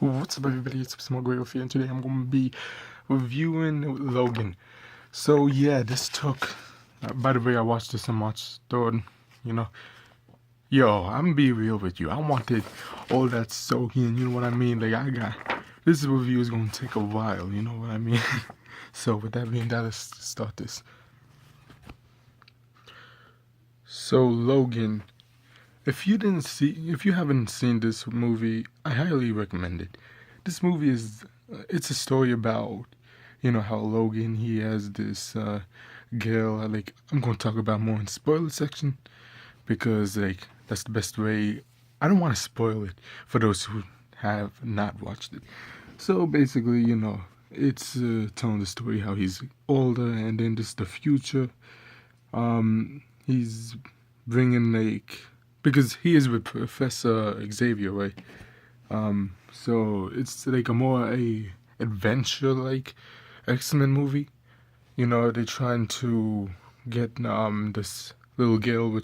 What's up, everybody? It's Small here, and today I'm going to be reviewing Logan. So, yeah, this took. By the way, I watched this so much, thought, you know, yo, I'm gonna be real with you. I wanted all that soaking, you know what I mean? This review is going to take a while, you know what I mean? So, with that being that, let's start this. So, Logan. If you haven't seen this movie, I highly recommend it. This movie it's a story about, how Logan, he has this girl. I'm going to talk about more in spoiler section because, that's the best way. I don't want to spoil it for those who have not watched it. So basically, it's telling the story how he's older and then just the future. He's bringing because he is with Professor Xavier, right? So it's like a adventure X-Men movie. They're trying to get this little girl,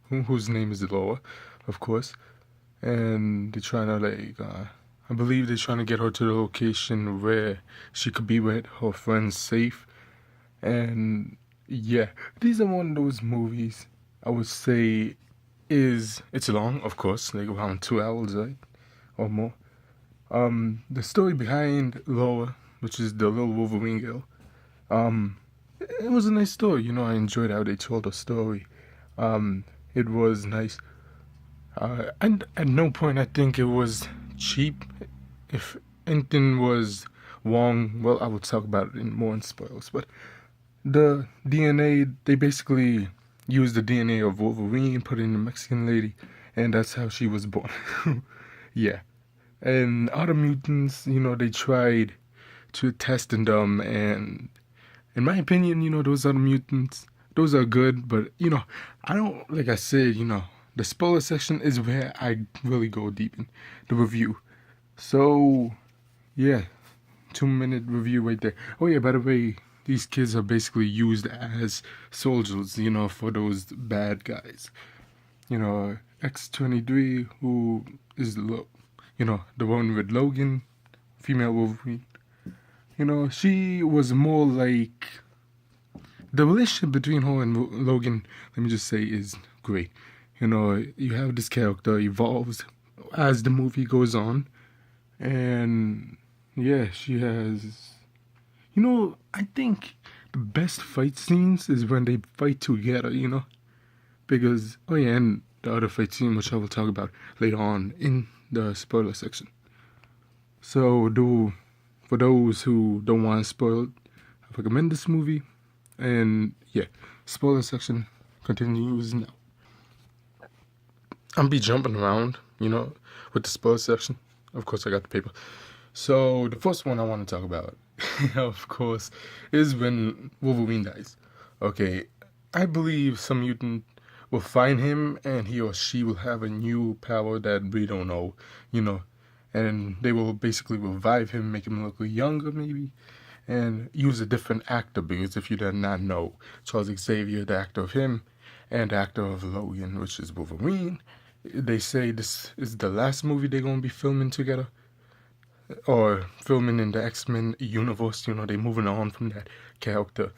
whose name is Loa, of course, and they're trying to I believe they're trying to get her to the location where she could be with her friends safe. And yeah, these are one of those movies I would say it's long, of course, like around 2 hours, right, or more. The story behind Lola, which is the little Wolverine girl, it was a nice story. I enjoyed how they told the story. It was nice. And at no point I think it was cheap. If anything was wrong, well, I will talk about it more in spoilers. But the DNA, they basically used the DNA of Wolverine, put it in the Mexican lady, and that's how she was born. Yeah. And other mutants, they tried to test in them, and in my opinion, those other mutants, those are good, but, I don't, like I said, the spoiler section is where I really go deep in the review. So, yeah, 2 minute review right there. Oh yeah, by the way, these kids are basically used as soldiers, for those bad guys. X-23, who is the one with Logan, female Wolverine. She was more like the relationship between her and Logan. Let me just say, is great. You have this character evolves as the movie goes on, and yeah, she has. I think the best fight scenes is when they fight together, because, oh yeah, and the other fight scene, which I will talk about later on in the spoiler section. So, for those who don't want to spoil it, I recommend this movie. And yeah, spoiler section continues now. I'm be jumping around, with the spoiler section. Of course, I got the paper. So, the first one I want to talk about, of course, is when Wolverine dies. Okay, I believe some mutant will find him and he or she will have a new power that we don't know, and they will basically revive him, make him look younger maybe, and use a different actor, because if you did not know, Charles Xavier, the actor of him, and the actor of Logan, which is Wolverine, they say this is the last movie they're going to be filming together, or filming in the X-Men universe. They're moving on from that character.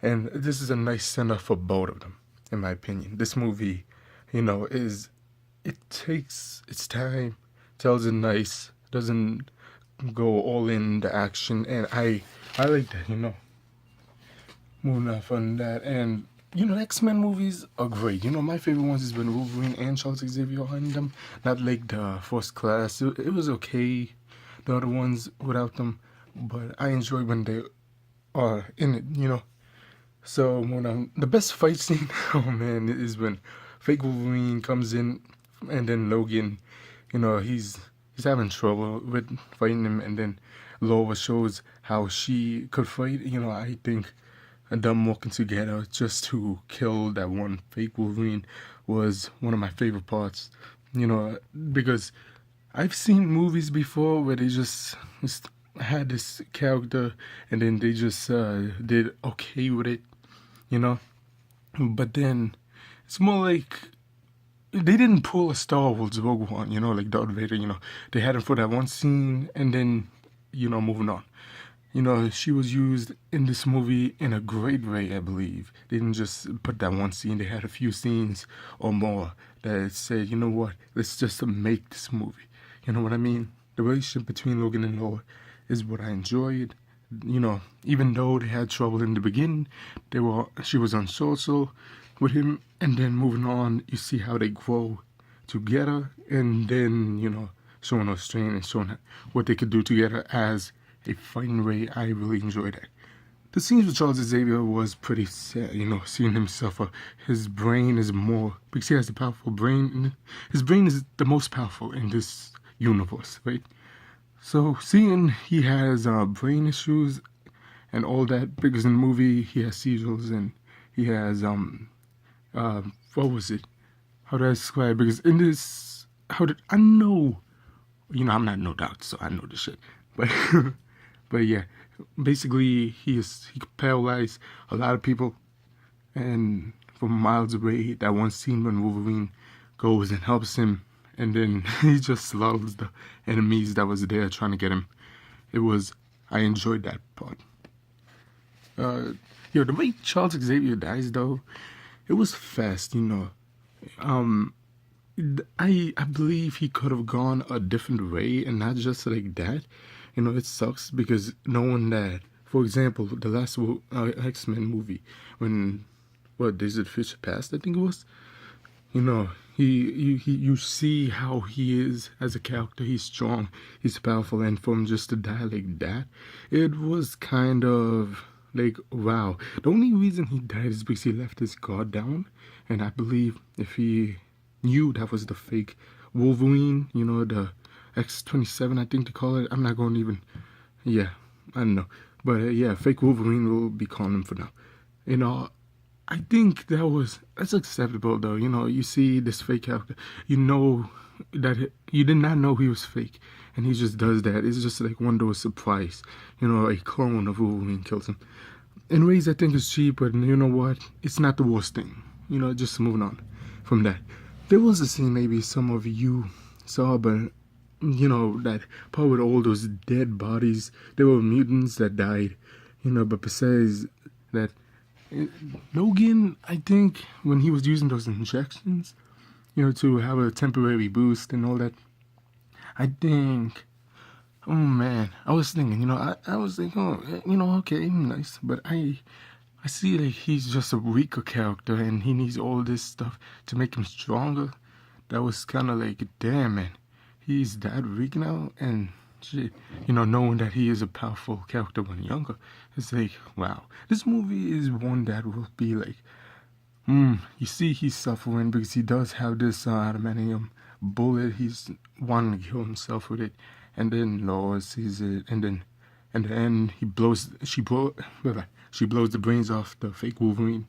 And this is a nice send-off for both of them, in my opinion. This movie, it takes its time, tells it nice, doesn't go all in the action, and I like that, moving off on that. And X-Men movies are great. My favorite ones is when Wolverine and Charles Xavier are in them. Not like the First Class. It was okay, the other ones without them, but I enjoy when they are in it. So when the best fight scene, oh man, is when fake Wolverine comes in, and then Logan, he's having trouble with fighting him, and then Laura shows how she could fight. I think them working together just to kill that one fake Wolverine was one of my favorite parts. Because I've seen movies before where they just had this character and then they just did okay with it, But then it's more like they didn't pull a Star Wars Rogue One, like Darth Vader. They had him for that one scene, and then moving on. She was used in this movie in a great way, I believe. They didn't just put that one scene, they had a few scenes or more that said, you know what, let's just make this movie. You know what I mean? The relationship between Logan and Laura is what I enjoyed. Even though they had trouble in the beginning, she was on social with him, and then moving on, you see how they grow together, and then, showing us strength and showing what they could do together as a fun way. I really enjoyed that. The scenes with Charles Xavier was pretty sad, seeing him suffer. His brain is more, because he has a powerful brain. His brain is the most powerful in this universe, right? So seeing he has brain issues and all that, because in the movie he has seizures and he has, what was it? How do I describe it? Because in this, how did I know? I'm not no doctor, so I know this shit. But but yeah, basically he could paralyze a lot of people, and from miles away, that one scene when Wolverine goes and helps him, and then he just slaughters the enemies that was there trying to get him. I enjoyed that part. The way Charles Xavier dies though, it was fast. I believe he could have gone a different way and not just like that. It sucks because knowing that, for example, the last X-Men movie, when, Days of the Future Past, I think it was, you see how he is as a character. He's strong, he's powerful, and from just to die like that, it was kind of like, wow. The only reason he died is because he left his guard down, and I believe if he knew that was the fake Wolverine, the X-27, I think they call it. I'm not going to even, I don't know. But fake Wolverine will be calling him for now. I think that's acceptable though. You see this fake character, that you did not know he was fake, and he just does that. It's just like one of those surprise, a clone of Wolverine kills him. In ways I think it's cheap, but you know what? It's not the worst thing. Just moving on from that. There was a scene maybe some of you saw, but that part with all those dead bodies. There were mutants that died, but besides that, Logan, I think when he was using those injections, to have a temporary boost and all that, I think, oh man, I was thinking, I was thinking, okay, nice, but I see like he's just a weaker character and he needs all this stuff to make him stronger. That was kind of like, damn, man, he's that weak now, and shit, knowing that he is a powerful character when younger, it's like, wow. This movie is one that will be like, you see he's suffering because he does have this adamantium bullet. He's wanting to kill himself with it, and then Laura sees it, and then in the end she blows the brains off the fake Wolverine,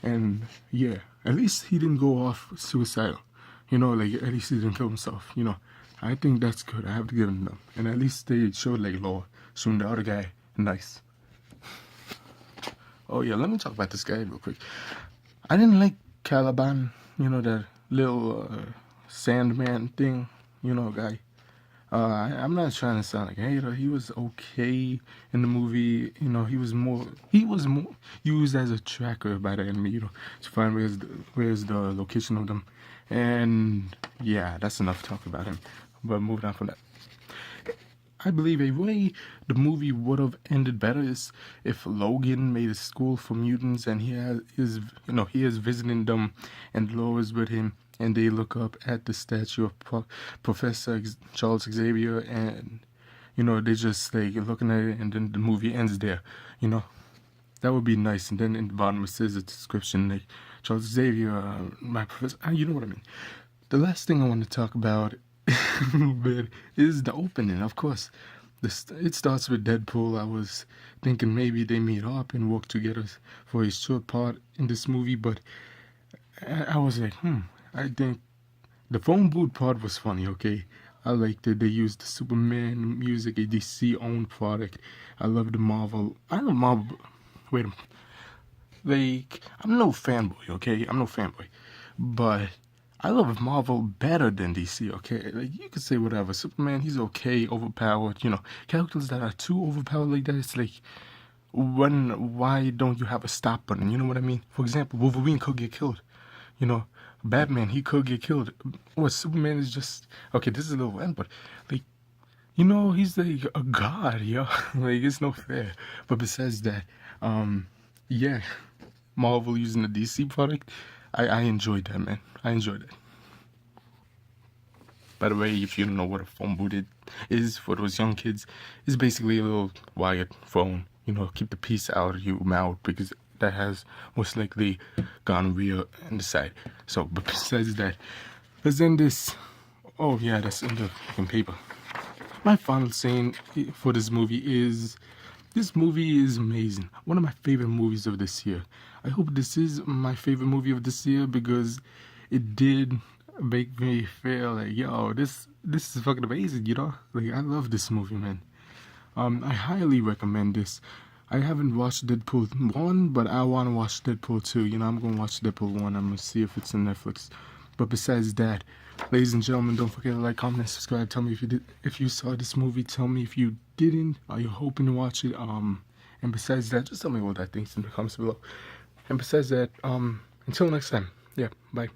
and yeah, at least he didn't go off suicidal. Like at least he didn't kill himself. I think that's good. I have to give him that. And at least they showed like Law shooting the other guy. Nice. Oh yeah, let me talk about this guy real quick. I didn't like Caliban, that little Sandman thing, guy. I'm not trying to sound like a hater. He was okay in the movie. He was more used as a tracker by the enemy, to find where's the location of them. And yeah, that's enough talk about him. But moving on from that, I believe a way the movie would have ended better is if Logan made a school for mutants and he is visiting them, and Laura's with him, and they look up at the statue of Professor Charles Xavier, and they just like looking at it, and then the movie ends there. That would be nice. And then in the bottom it says a description like Charles Xavier, my professor. You know what I mean. The last thing I want to talk about but is the opening. Of course, it starts with Deadpool. I was thinking maybe they meet up and work together for a short part in this movie, but I was like, I think the phone booth part was funny. Okay, I liked it. They used the Superman music, a DC owned product. I love the Marvel. I love Marvel. Wait a minute. Like, I'm no fanboy, okay? I'm no fanboy. But I love Marvel better than DC, okay? Like, you could say whatever. Superman, he's okay, overpowered, Characters that are too overpowered like that, it's like, why don't you have a stop button? You know what I mean? For example, Wolverine could get killed. You know, Batman, he could get killed. What, Superman is just, okay, this is a little end, but, like, he's like a god, yo. Like, it's no fair. But besides that, yeah, Marvel using the DC product, I enjoyed that, man. I enjoyed it. By the way, if you don't know what a phone booth is for those young kids, it's basically a little wired phone. Keep the peace out of your mouth because that has most likely gonorrhea in the side. So, but besides that, let's end this. Oh yeah, that's in the fucking paper. My final saying for this movie is amazing. One of my favorite movies of this year. I hope this is my favorite movie of this year because it did make me feel like, yo, this is fucking amazing, Like, I love this movie, man. I highly recommend this. I haven't watched Deadpool 1, but I want to watch Deadpool 2. I'm going to watch Deadpool 1. I'm going to see if it's on Netflix. But besides that, ladies and gentlemen, don't forget to like, comment, and subscribe. Tell me if you saw this movie. Tell me if you didn't. Are you hoping to watch it? And besides that, just tell me what I think in the comments below. And besides that, until next time. Yeah, bye.